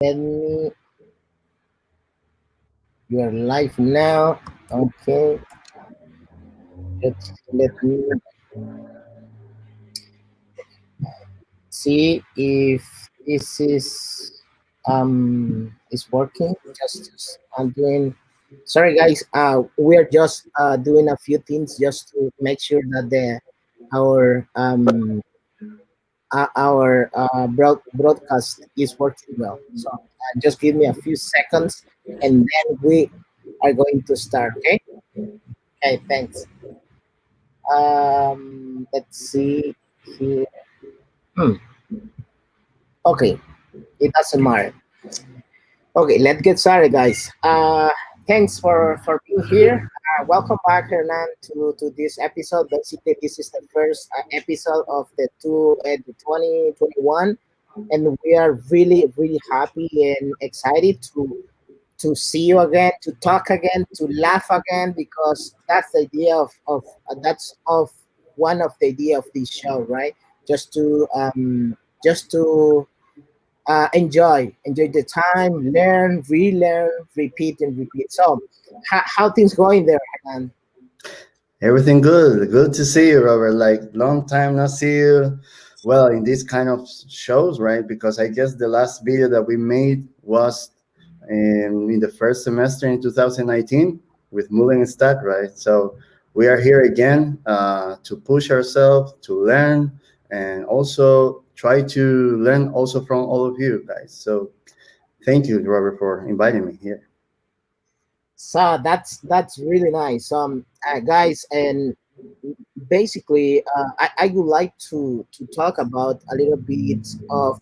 Let me. You are live now. Okay. Let me see if this is working. I'm doing. Sorry, guys. We are just doing a few things just to make sure that the our broadcast is working well. So just give me a few seconds, and then we are going to start. Okay. Okay. Thanks. Let's see here. Hmm. Okay, it doesn't matter. Okay, let's get started, guys. Thanks for being here. Welcome back, Hernan, to this episode. Basically, this is the first episode of the 2021, and we are really happy and excited to see you again, to talk again, to laugh again, because that's the idea that's of one of the idea of this show, right? Just to enjoy the time, learn, relearn, repeat, and repeat. So, how things going there, man? Everything good. Good to see you, Robert. Like long time no see you. Well, in these kind of shows, right? Because I guess the last video that we made was in the first semester in 2019 with Mullin and Stat, right? So we are here again to push ourselves, to learn, and also try to learn also from all of you guys. So thank you, Robert, for inviting me here. So that's really nice. Guys, and basically, I would like to talk about a little bit of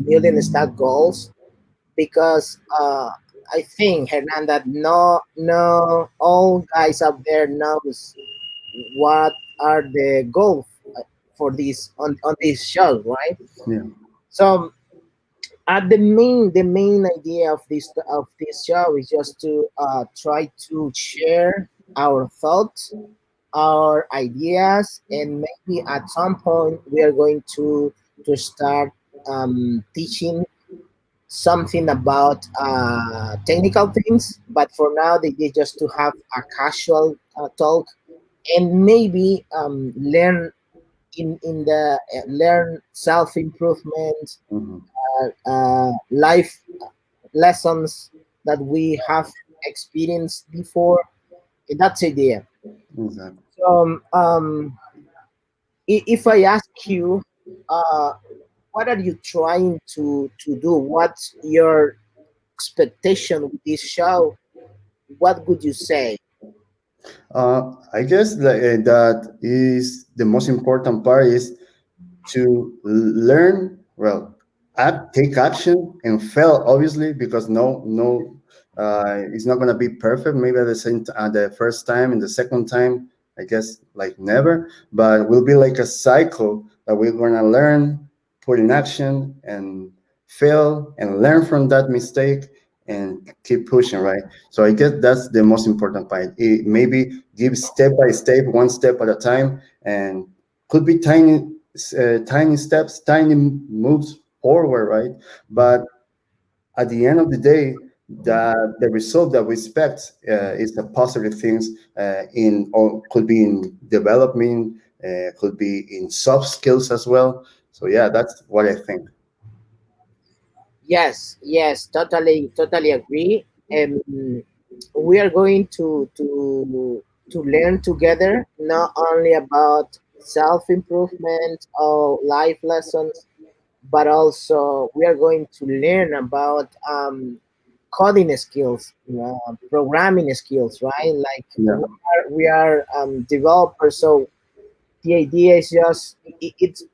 million stack goals because I think Hernan that no all guys out there knows what are the goals for this on this show, right? Yeah. So the main idea of this show is just to try to share our thoughts, our ideas, and maybe at some point we are going to start teaching something about technical things. But for now, they did just to have a casual talk and maybe learn self improvement, Mhm. life lessons that we have experienced before. And that's the idea. Exactly. So, if I ask you, uh, what are you trying to do? What's your expectation with this show? What would you say? I guess that is the most important part is to learn, well, take action and fail, obviously, because no it's not going to be perfect, maybe at the first time and the second time, I guess, like never, but it will be like a cycle that we're going to learn, put in action, and fail and learn from that mistake and keep pushing, right? So I guess that's the most important part. Maybe give step by step, one step at a time, and could be tiny steps, tiny moves forward, right? But at the end of the day, the result that we expect is the positive things in, or could be in development, could be in soft skills as well. So yeah, that's what I think. Yes, totally agree. We are going to learn together, not only about self improvement or life lessons, but also we are going to learn about coding skills, programming skills, right? Like Yeah. we are developers, so the idea is just it's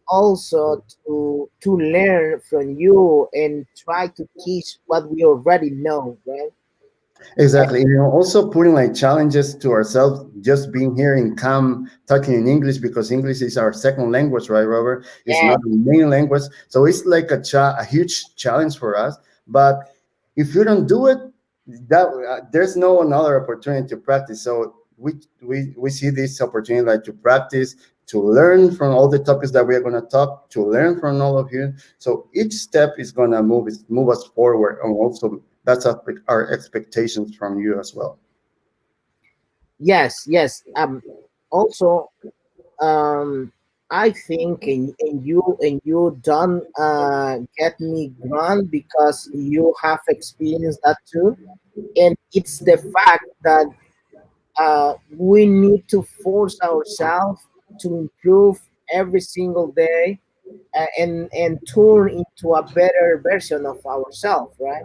also to learn from you and try to teach what we already know, right? Exactly. Also putting like challenges to ourselves, just being here in calm, talking in English because English is our second language, right, Robert? It's Yeah, not the main language. So it's like a huge challenge for us. But if you don't do it, that there's no another opportunity to practice. So we see this opportunity like to practice, to learn from all the topics that we are going to talk, to learn from all of you. So each step is going to move us forward, and also that's our expectations from you as well. Yes, yes. Also, um, I think, and you don't get me wrong, because you have experienced that too, and it's the fact that we need to force ourselves to improve every single day, and turn into a better version of ourselves, right?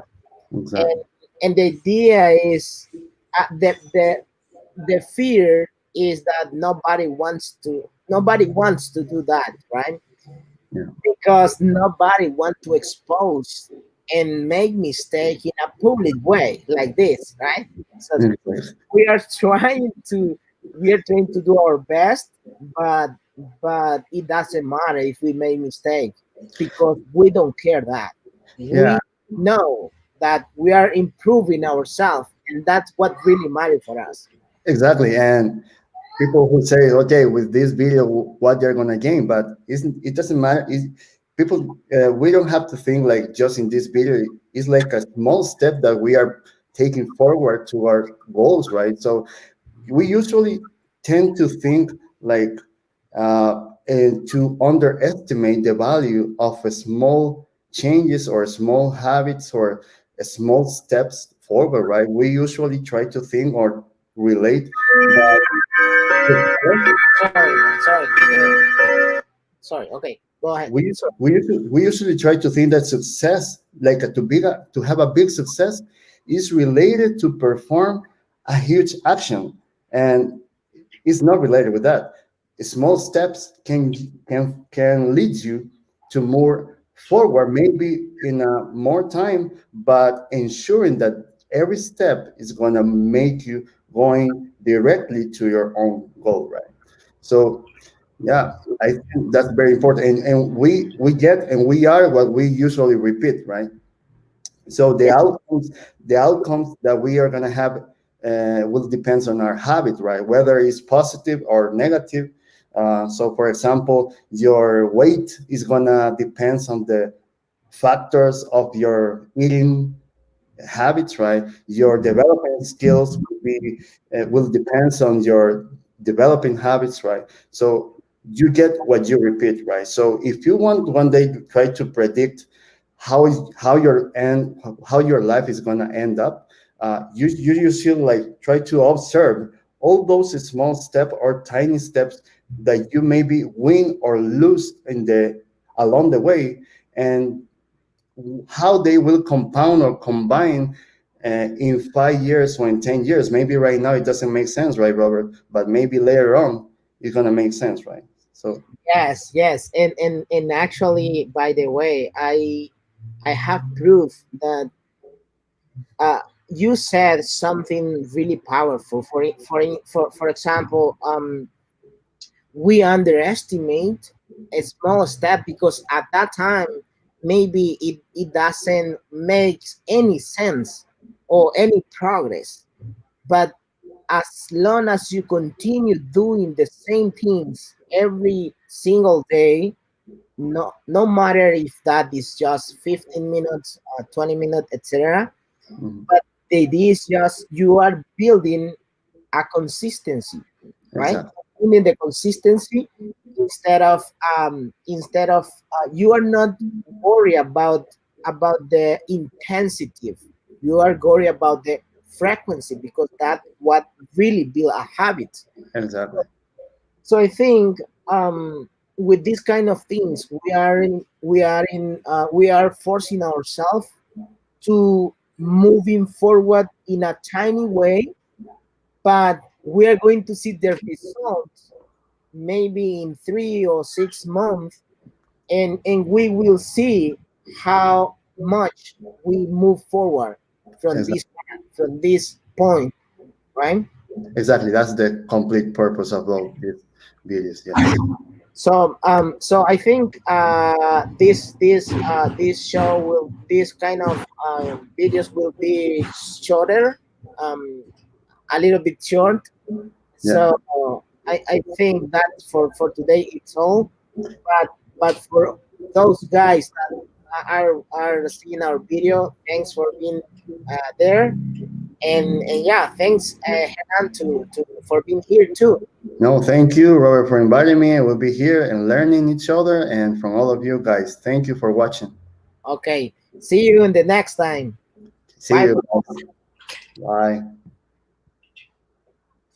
Exactly. And the idea is, the fear is that nobody wants to do that, right? Yeah. Because nobody wants to expose and make mistake in a public way like this, right? So Anyways, we are trying to we are trying to do our best, but it doesn't matter if we make mistake, because we don't care that. yeah, We know that we are improving ourselves, and that's what really matters for us. exactly. And people who say, okay, with this video, what they're gonna gain, but isn't it doesn't matter. People, we don't have to think like just in this video. It's like a small step that we are taking forward to our goals, right? So we usually tend to think like and to underestimate the value of a small changes or small habits or small steps forward, right? We usually try to think or relate that success. Sorry, man. Sorry. Okay, go ahead. We usually try to think that success, like to have a big success, is related to perform a huge action, and it's not related with that. Small steps can lead you to more forward, maybe in a more time, but ensuring that every step is going to make you going directly to your own goal, right? So yeah, I think that's very important, and we get and we are what we usually repeat, right? So Yeah. the outcomes that we are going to have will depends on our habit, right? Whether it's positive or negative. So for example, your weight is going to depends on the factors of your eating habits, right? Your developing skills will depends on your developing habits, right? So you get what you repeat, right? So if you want one day to try to predict how your life is gonna end up, you should like try to observe all those small steps or tiny steps that you maybe win or lose in the along the way, and how they will compound or combine in 5 years or in 10 years. Maybe right now it doesn't make sense, right, Robert? But maybe later on it's going to make sense, right? So, Yes, yes, and actually, by the way, I have proof that uh, you said something really powerful. For example, we underestimate a small step, because at that time maybe it doesn't make any sense or any progress. But as long as you continue doing the same things every single day, no matter if that is just 15 minutes, 20 minutes, etc., mhm, but the idea is just you are building a consistency, right? exactly, Building the consistency, instead of you are not worried about the intensity. You are worried about the frequency, because that what really build a habit. exactly, So I think, with these kind of things, we are forcing ourselves to moving forward in a tiny way, but we are going to see the results maybe in 3 or 6 months, and we will see how much we move forward from exactly, this point, right? exactly. That's the complete purpose of all these videos. Yes, So I think this show will this kind of videos will be shorter, um, a little bit short. yeah, So I think that for today it's all. But for those guys that are seeing our video, thanks for being there. And yeah, thanks, Hernan, to for being here too. No, thank you, Robert, for inviting me. We'll be here and learning each other. And from all of you guys, thank you for watching. Okay, see you in the next time. See Bye. you. Bye.